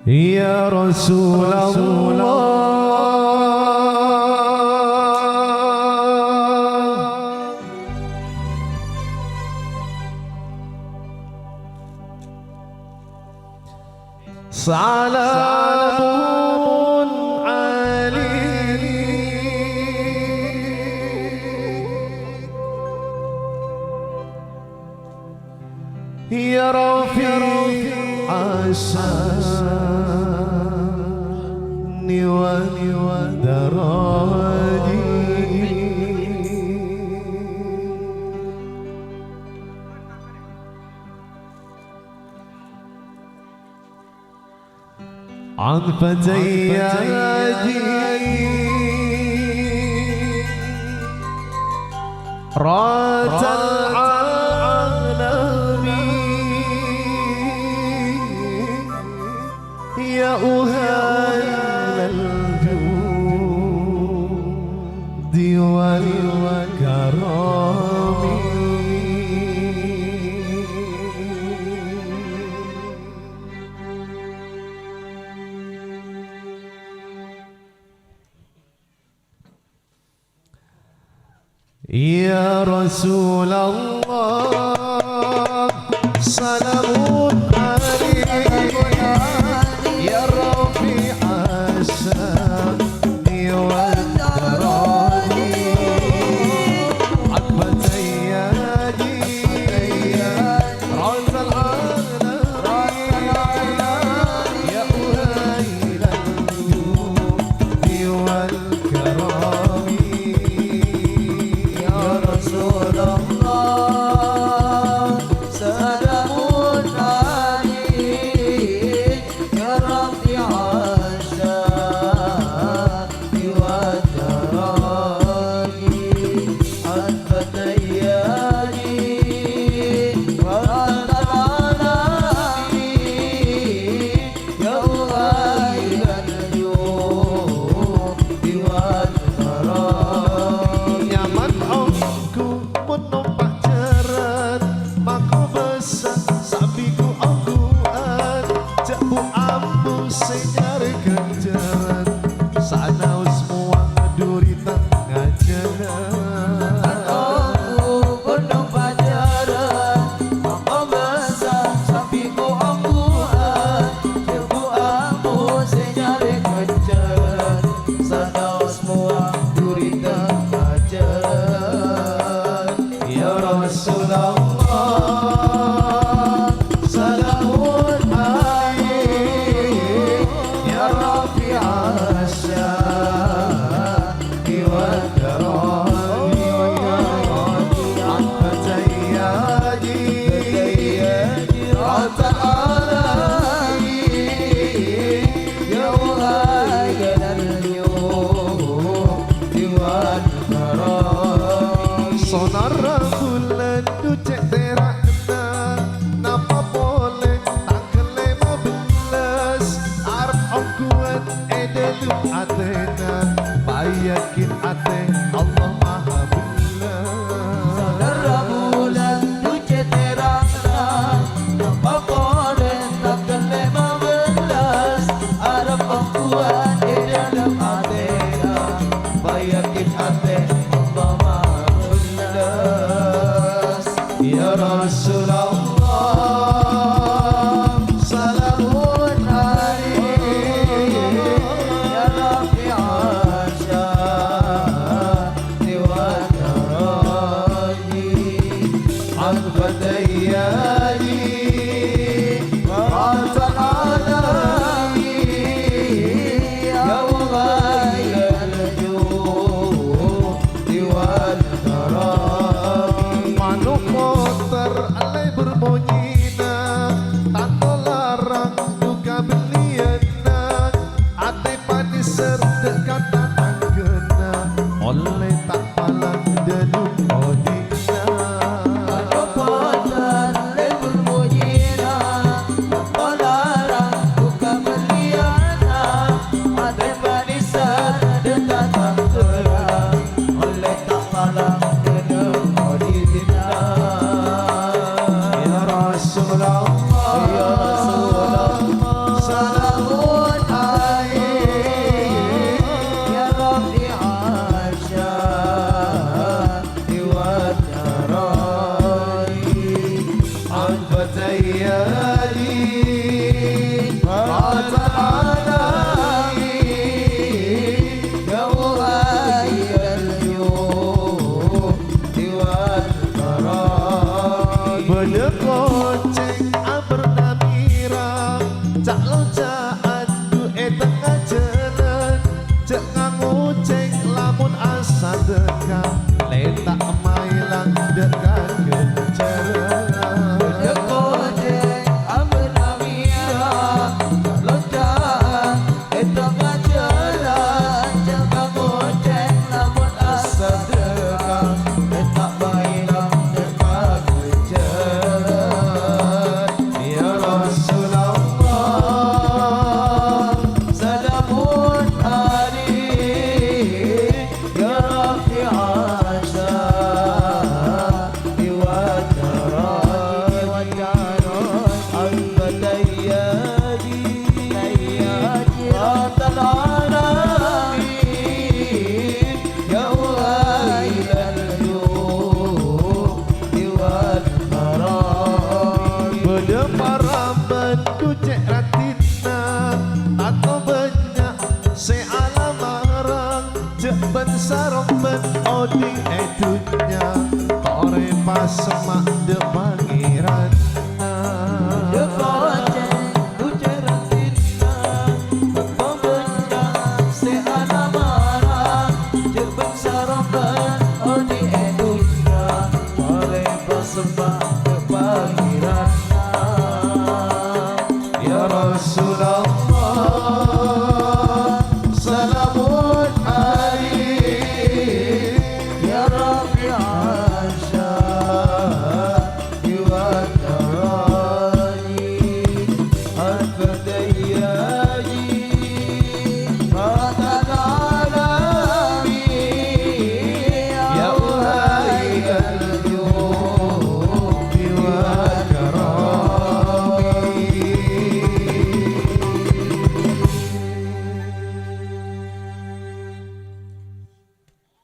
Ya Rasulullah, salamun alaik ya Rafi' asani wa daraji. عن فتياتي رات العالم يا أهل الجود والكرم. Ya Rasulullah, salamun alaika ya Rafi' asani wa daraji. Akbatayadi razal alam ya uhailal judi wal karami. Sonara bulan du cek terakna, napa boleh tak kelema belas. Arab ongkuan edelu atena, bayakin ate Allah maha belas. Sonara bulan du cek terakna, napa boleh tak kelema belas. Arab ongkuan edelu atena, bayakin ate Allah maha. Ya Rasulullah, salamun alaik ya Rafi' asani wa daraji. an fatayati رات العالم يا غاية الجود والكرم. manuk motor alai berbunyi tanpa larang duka beliana ate panis serdek kata tak kena oleh tak palang delu odina. Kepada lebur mujina, olarang buka beliana, ada barisan dekat tangkera, oleh tak malam kena odina. Ya Rasulullah, Ya Rasulullah, salamun saka letak mailang dekat kencara. Sarong ben odi edunya Tore pas semak